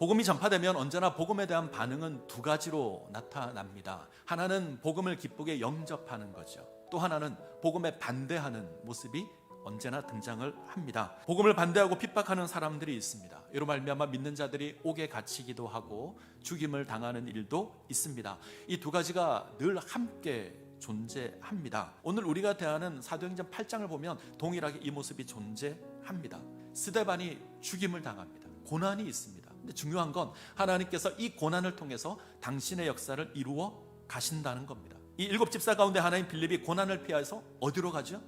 복음이 전파되면 언제나 복음에 대한 반응은 두 가지로 나타납니다. 하나는 복음을 기쁘게 영접하는 거죠. 또 하나는 복음에 반대하는 모습이 언제나 등장을 합니다. 복음을 반대하고 핍박하는 사람들이 있습니다. 이로 말미암아 믿는 자들이 옥에 갇히기도 하고 죽임을 당하는 일도 있습니다. 이 두 가지가 늘 함께 존재합니다. 오늘 우리가 대하는 사도행전 8장을 보면 동일하게 이 모습이 존재합니다. 스데반이 죽임을 당합니다. 고난이 있습니다. 근데 중요한 건 하나님께서 이 고난을 통해서 당신의 역사를 이루어 가신다는 겁니다. 이 일곱 집사 가운데 하나인 빌립이 고난을 피해서 어디로 가죠?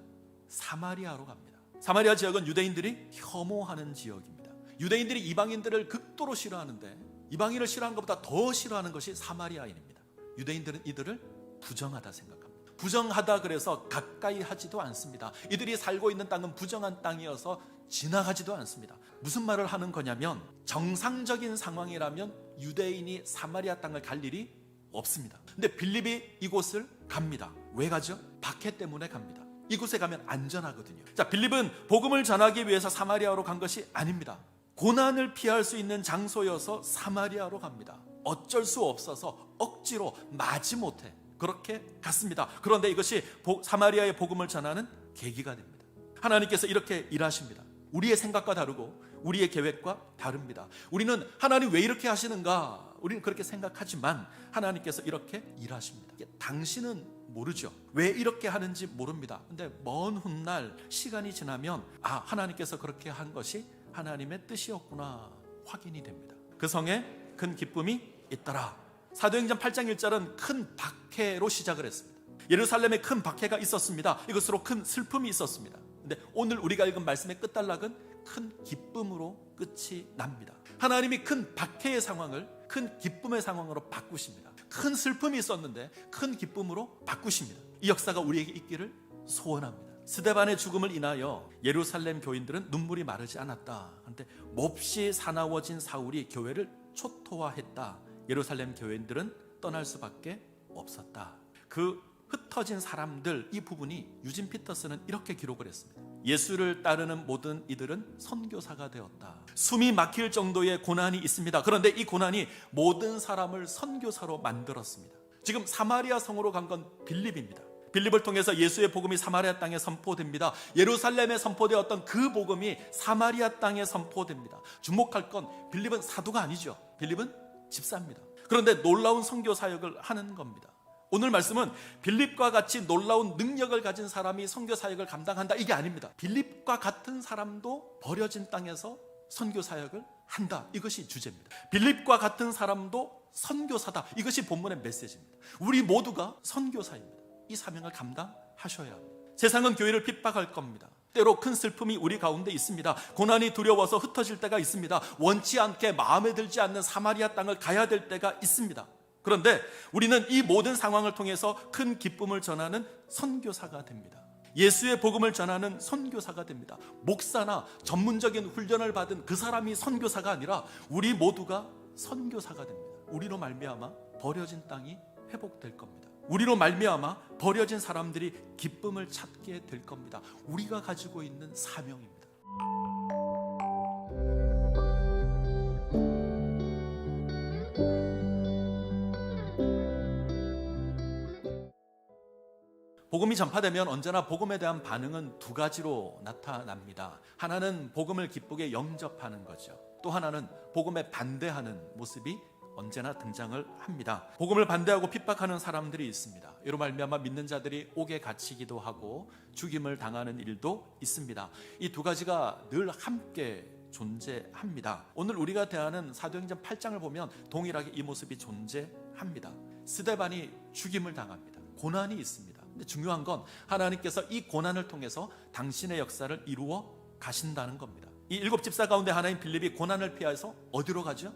사마리아로 갑니다. 사마리아 지역은 유대인들이 혐오하는 지역입니다. 유대인들이 이방인들을 극도로 싫어하는데 이방인을 싫어하는 것보다 더 싫어하는 것이 사마리아인입니다. 유대인들은 이들을 부정하다 생각합니다. 부정하다 그래서 가까이 하지도 않습니다. 이들이 살고 있는 땅은 부정한 땅이어서 지나가지도 않습니다. 무슨 말을 하는 거냐면 정상적인 상황이라면 유대인이 사마리아 땅을 갈 일이 없습니다. 근데 빌립이 이곳을 갑니다. 왜 가죠? 박해 때문에 갑니다. 이곳에 가면 안전하거든요. 자, 빌립은 복음을 전하기 위해서 사마리아로 간 것이 아닙니다. 고난을 피할 수 있는 장소여서 사마리아로 갑니다. 어쩔 수 없어서 억지로 마지못해 그렇게 갔습니다. 그런데 이것이 사마리아의 복음을 전하는 계기가 됩니다. 하나님께서 이렇게 일하십니다. 우리의 생각과 다르고 우리의 계획과 다릅니다. 우리는 하나님 왜 이렇게 하시는가? 우리는 그렇게 생각하지만 하나님께서 이렇게 일하십니다. 당신은 모르죠. 왜 이렇게 하는지 모릅니다. 근데 먼 훗날 시간이 지나면 하나님께서 그렇게 한 것이 하나님의 뜻이었구나 확인이 됩니다. 그 성에 큰 기쁨이 있더라. 사도행전 8장 1절은 큰 박해로 시작을 했습니다. 예루살렘에 큰 박해가 있었습니다. 이것으로 큰 슬픔이 있었습니다. 근데 오늘 우리가 읽은 말씀의 끝단락은 큰 기쁨으로 끝이 납니다. 하나님이 큰 박해의 상황을 큰 기쁨의 상황으로 바꾸십니다. 큰 슬픔이 있었는데 큰 기쁨으로 바꾸십니다. 이 역사가 우리에게 있기를 소원합니다. 스데반의 죽음을 인하여 예루살렘 교인들은 눈물이 마르지 않았다. 그런데 몹시 사나워진 사울이 교회를 초토화했다. 예루살렘 교인들은 떠날 수밖에 없었다. 그 흩어진 사람들, 이 부분이 유진 피터스는 이렇게 기록을 했습니다. 예수를 따르는 모든 이들은 선교사가 되었다. 숨이 막힐 정도의 고난이 있습니다. 그런데 이 고난이 모든 사람을 선교사로 만들었습니다. 지금 사마리아 성으로 간 건 빌립입니다. 빌립을 통해서 예수의 복음이 사마리아 땅에 선포됩니다. 예루살렘에 선포되었던 그 복음이 사마리아 땅에 선포됩니다. 주목할 건 빌립은 사도가 아니죠. 빌립은 집사입니다. 그런데 놀라운 선교 사역을 하는 겁니다. 오늘 말씀은 빌립과 같이 놀라운 능력을 가진 사람이 선교 사역을 감당한다, 이게 아닙니다. 빌립과 같은 사람도 버려진 땅에서 선교 사역을 한다, 이것이 주제입니다. 빌립과 같은 사람도 선교사다, 이것이 본문의 메시지입니다. 우리 모두가 선교사입니다. 이 사명을 감당하셔야 합니다. 세상은 교회를 핍박할 겁니다. 때로 큰 슬픔이 우리 가운데 있습니다. 고난이 두려워서 흩어질 때가 있습니다. 원치 않게 마음에 들지 않는 사마리아 땅을 가야 될 때가 있습니다. 그런데 우리는 이 모든 상황을 통해서 큰 기쁨을 전하는 선교사가 됩니다. 예수의 복음을 전하는 선교사가 됩니다. 목사나 전문적인 훈련을 받은 그 사람이 선교사가 아니라 우리 모두가 선교사가 됩니다. 우리로 말미암아 버려진 땅이 회복될 겁니다. 우리로 말미암아 버려진 사람들이 기쁨을 찾게 될 겁니다. 우리가 가지고 있는 사명입니다. 복음이 전파되면 언제나 복음에 대한 반응은 두 가지로 나타납니다. 하나는 복음을 기쁘게 영접하는 거죠. 또 하나는 복음에 반대하는 모습이 언제나 등장을 합니다. 복음을 반대하고 핍박하는 사람들이 있습니다. 이로 말미암아 믿는 자들이 옥에 갇히기도 하고 죽임을 당하는 일도 있습니다. 이 두 가지가 늘 함께 존재합니다. 오늘 우리가 대하는 사도행전 8장을 보면 동일하게 이 모습이 존재합니다. 스데반이 죽임을 당합니다. 고난이 있습니다. 근데 중요한 건 하나님께서 이 고난을 통해서 당신의 역사를 이루어 가신다는 겁니다. 이 일곱 집사 가운데 하나인 빌립이 고난을 피해서 어디로 가죠?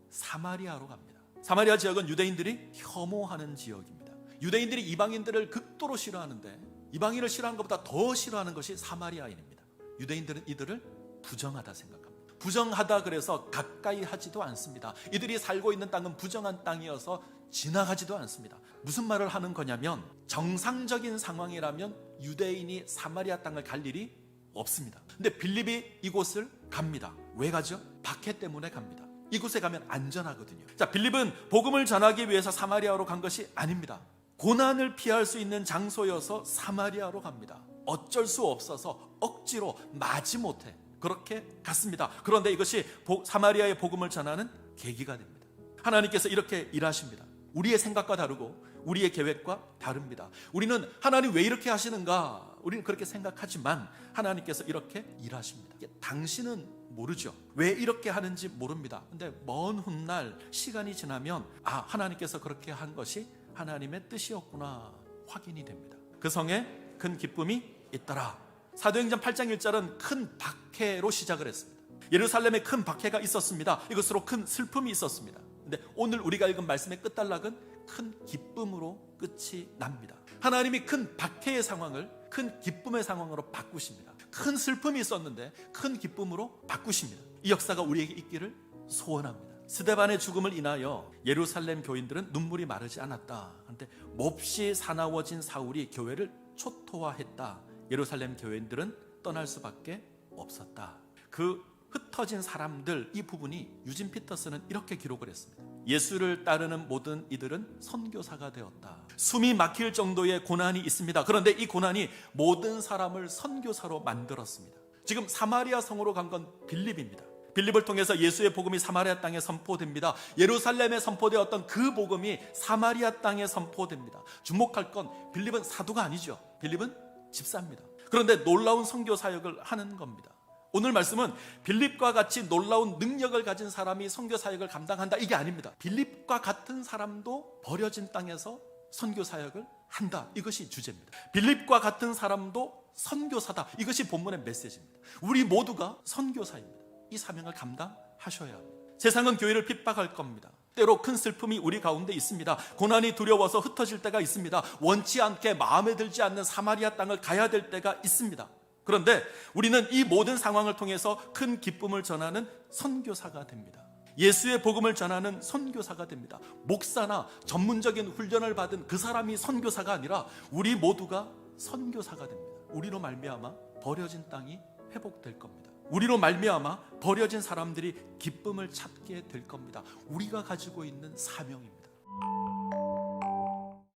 사마리아로 갑니다. 사마리아 지역은 유대인들이 혐오하는 지역입니다. 유대인들이 이방인들을 극도로 싫어하는데 이방인을 싫어하는 것보다 더 싫어하는 것이 사마리아인입니다. 유대인들은 이들을 부정하다 생각합니다. 부정하다 그래서 가까이 하지도 않습니다. 이들이 살고 있는 땅은 부정한 땅이어서 지나가지도 않습니다. 무슨 말을 하는 거냐면 정상적인 상황이라면 유대인이 사마리아 땅을 갈 일이 없습니다. 근데 빌립이 이곳을 갑니다. 왜 가죠? 박해 때문에 갑니다. 이곳에 가면 안전하거든요. 자, 빌립은 복음을 전하기 위해서 사마리아로 간 것이 아닙니다. 고난을 피할 수 있는 장소여서 사마리아로 갑니다. 어쩔 수 없어서 억지로 마지못해 그렇게 갔습니다. 그런데 이것이 사마리아의 복음을 전하는 계기가 됩니다. 하나님께서 이렇게 일하십니다. 우리의 생각과 다르고 우리의 계획과 다릅니다. 우리는 하나님 왜 이렇게 하시는가? 우리는 그렇게 생각하지만 하나님께서 이렇게 일하십니다. 당신은 모르죠. 왜 이렇게 하는지 모릅니다. 근데 먼 훗날 시간이 지나면 하나님께서 그렇게 한 것이 하나님의 뜻이었구나 확인이 됩니다. 그 성에 큰 기쁨이 있더라. 사도행전 8장 1절은 큰 박해로 시작을 했습니다. 예루살렘에 큰 박해가 있었습니다. 이것으로 큰 슬픔이 있었습니다. 근데 오늘 우리가 읽은 말씀의 끝단락은 큰 기쁨으로 끝이 납니다. 하나님이 큰 박해의 상황을 큰 기쁨의 상황으로 바꾸십니다. 큰 슬픔이 있었는데 큰 기쁨으로 바꾸십니다. 이 역사가 우리에게 있기를 소원합니다. 스데반의 죽음을 인하여 예루살렘 교인들은 눈물이 마르지 않았다. 그런데 몹시 사나워진 사울이 교회를 초토화했다. 예루살렘 교인들은 떠날 수밖에 없었다. 그 흩어진 사람들, 이 부분이 유진 피터스는 이렇게 기록을 했습니다. 예수를 따르는 모든 이들은 선교사가 되었다. 숨이 막힐 정도의 고난이 있습니다. 그런데 이 고난이 모든 사람을 선교사로 만들었습니다. 지금 사마리아 성으로 간 건 빌립입니다. 빌립을 통해서 예수의 복음이 사마리아 땅에 선포됩니다. 예루살렘에 선포되었던 그 복음이 사마리아 땅에 선포됩니다. 주목할 건 빌립은 사도가 아니죠. 빌립은 집사입니다. 그런데 놀라운 선교 사역을 하는 겁니다. 오늘 말씀은 빌립과 같이 놀라운 능력을 가진 사람이 선교 사역을 감당한다, 이게 아닙니다. 빌립과 같은 사람도 버려진 땅에서 선교 사역을 한다, 이것이 주제입니다. 빌립과 같은 사람도 선교사다, 이것이 본문의 메시지입니다. 우리 모두가 선교사입니다. 이 사명을 감당하셔야 합니다. 세상은 교회를 핍박할 겁니다. 때로 큰 슬픔이 우리 가운데 있습니다. 고난이 두려워서 흩어질 때가 있습니다. 원치 않게 마음에 들지 않는 사마리아 땅을 가야 될 때가 있습니다. 그런데 우리는 이 모든 상황을 통해서 큰 기쁨을 전하는 선교사가 됩니다. 예수의 복음을 전하는 선교사가 됩니다. 목사나 전문적인 훈련을 받은 그 사람이 선교사가 아니라 우리 모두가 선교사가 됩니다. 우리로 말미암아 버려진 땅이 회복될 겁니다. 우리로 말미암아 버려진 사람들이 기쁨을 찾게 될 겁니다. 우리가 가지고 있는 사명입니다.